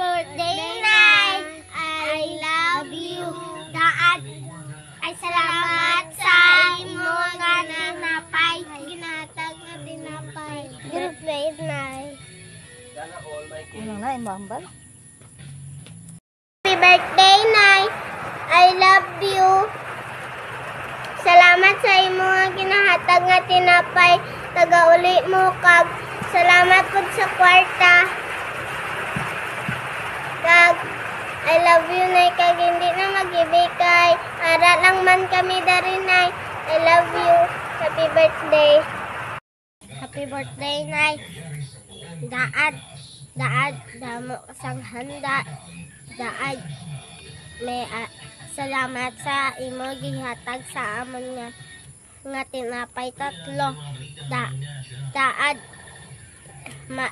birthday, Nay! I love you. Daad ay salamat sa imo nga tinapay. Ginatag nga tinapay. Birthday, Nay. Ano na, imambal? Happy birthday, Nay! I love you. Salamat sa imo nga ginahatag nga tinapay. Taga-uli mo kag salamat po sa kwarta. Kag I love you, Nay, kag hindi na mag-ibigay. Ara lang man kami dari, Nay. I love you. Happy birthday. Happy birthday, Nay. Daad, damo sang handa. Daad, may salamat sa imo gihatag sa amon nga tinapay tatlo. Daad,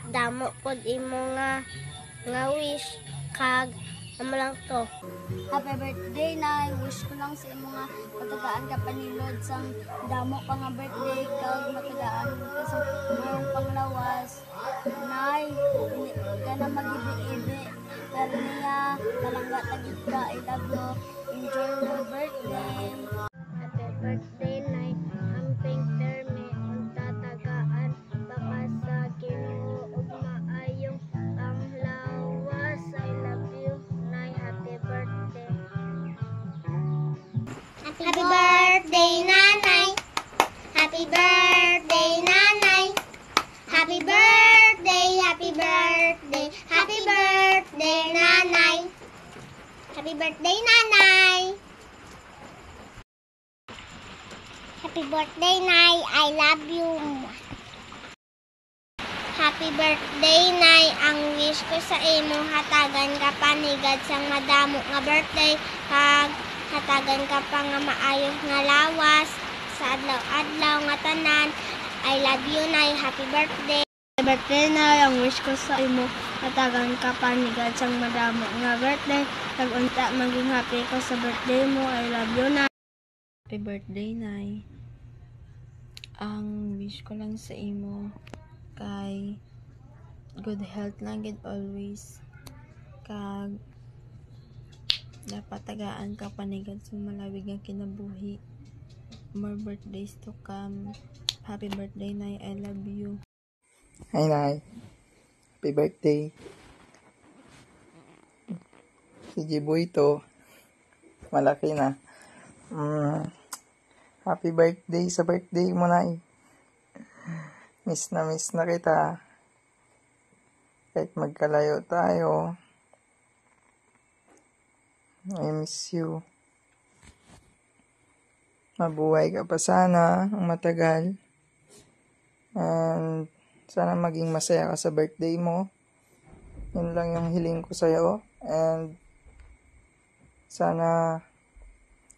damo pod imo nga wish kag amo lang to. Happy birthday, Nay. Wish ko lang sa imo nga matagaan ka panilod sang damo pa nga birthday kag matagaan ka sa mayong panglawas. Nay, hindi ka na mag-ibi-ibi. Pero niya, talangga tagid ka. I love you. Enjoy your birthday. Happy birthday, Nay. Amping terme unta tagaan baka sa Ginoo ug maayong panglawas. I love you, Nay. Happy birthday. Happy birthday, Nanay. Happy birthday, Nanay. Happy birthday, happy birthday. Happy birthday, Nanay. Happy birthday, Nanay. Happy birthday, Nay. I love you. Happy birthday, Nay. Ang wish ko sa imo hatagan ka panigad sang madamo nga birthday kag hatagan ka pa nga maayos nga lawas sa adlaw-adlaw nga tanan. I love you, Nay. Happy birthday. Happy birthday, Nay. Ang wish ko sa imo hatagan ka panigad sang madamo nga birthday kag unta maging happy ko sa birthday mo. I love you, Nay. Happy birthday, Nay. Ang wish ko lang sa imo kay good health lang gid always. Kag dapat tagaan ka panigad sa malawig nga kinabuhi. More birthdays to come. Happy birthday, Nay. I love you. Hi, Nay. Happy birthday. Si Jiboy to. Malaki na. Happy birthday sa birthday mo, Nay. Miss na kita. Kahit magkalayo tayo. I miss you. Mabuhay ka pa sana ang matagal. And sana maging masaya ka sa birthday mo. Yun lang yung hiling ko sa'yo. And sana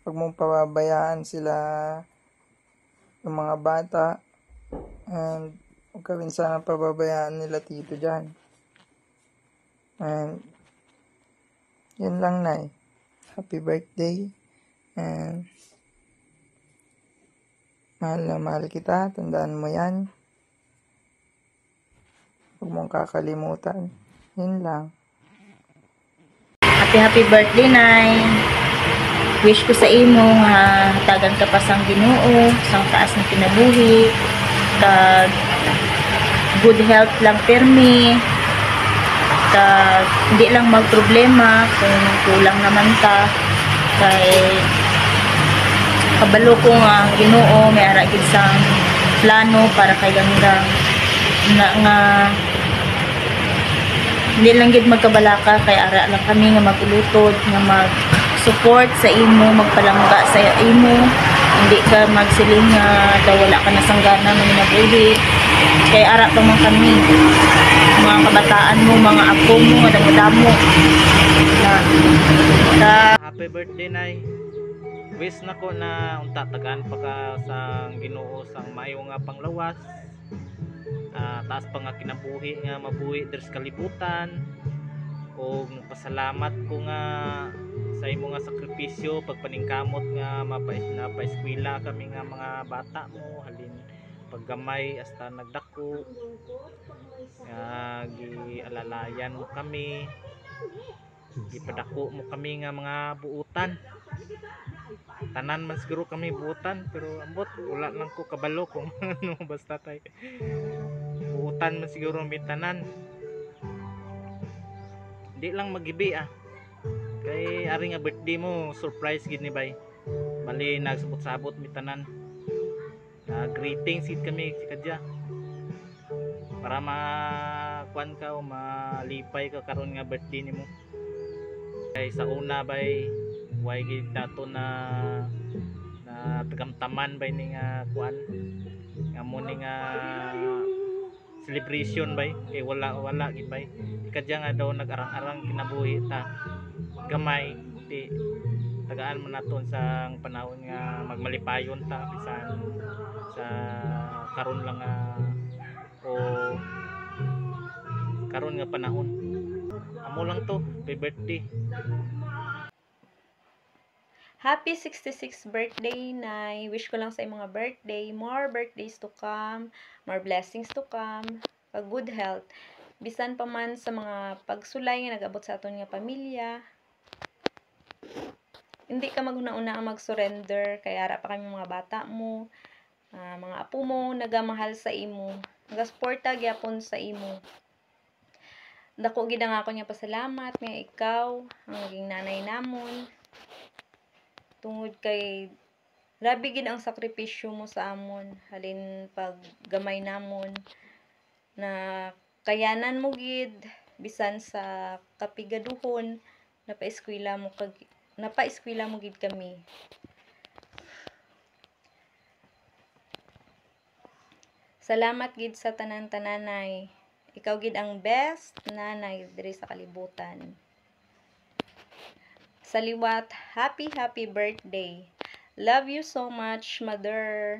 huwag mong pababayaan sila, yung mga bata. And huwag ka rin sana pababayaan nila tito dyan. And yun lang, Nay. Happy birthday. And mahal na mahal kita. Tandaan mo yan. Huwag mong kakalimutan. Yun lang. Happy birthday, Nay. Wish ko sa imo nga hatagan ka pa sang Ginoo, sang taas na kinabuhi, kag good health lang permi, kag hindi lang magproblema kung kulang naman ka, kay kabalo ko nga Ginoo may ara gid sang plano para kay ganda nga hindi lang gid magkabalaka kay ara lang kami nga magulutod nga mag-support sa imo, magpalangga sa imo, hindi ka magsiling nga daw wala ka na sanggana ng nabuhi kay ara pa man kami mga kabataan mo, mga apo mo nga damo-damo na happy birthday, Nay. Wish na ko na unta tagaan pa ka sa Ginoo sang maayo nga panglawas. Taas pa nga kinabuhi nga mabuhi diri sa kalibutan. O pasalamat ko nga sa imo nga sakripisyo pagpaningkamot nga mapa-eskwela kami nga mga bata mo halin paggamay hasta nagdako. Gialalayan mo kami Ipadako mo kami nga mga buutan. Tanan man siguro kami buutan, pero ambot wala lang ko kabalo kung ano basta tay. Buutan man siguro ang tanan. Di lang magibi Kay ari nga birthday mo, surprise gid ni bay. Bali nagsabot-sabot mi tanan. Greetings gid kami si Kadya. Para makuan ka o malipay ka karon nga birthday nimo. Kay sa una bay way gid dato na tagamtaman bay ni nga kuan. Nga mo ni nga celebration bay kay wala gid bay. Kadya nga daw nag-arang-arang kinabuhi ta. Gamay di tagaan man naton sa panahon nga magmalipayon ta bisan sa karon lang o karon nga panahon amo lang to happy birthday. Happy 66th birthday, Nay. Wish ko lang sa imong mga birthday, more birthdays to come, more blessings to come, pag good health. Bisan pa man sa mga pagsulay nga nag-abot sa aton nga pamilya. Hindi ka maghuna-una ang mag-surrender, kaya ara pa kami mga bata mo, mga apo mo, nagamahal sa imo, nagasuporta gyapon sa imo. Dako gid ang ako nga pasalamat nga ikaw ang naging nanay namon. Tungod kay grabe gid ang sakripisyo mo sa amon, halin pag gamay namon na kayanan mo gid bisan sa kapigaduhon napa-eskwela mo gid kami. Salamat gid sa tanan-tananay. Ikaw gid ang best nanay diri sa kalibutan. Sa liwat, happy birthday. Love you so much, Mother.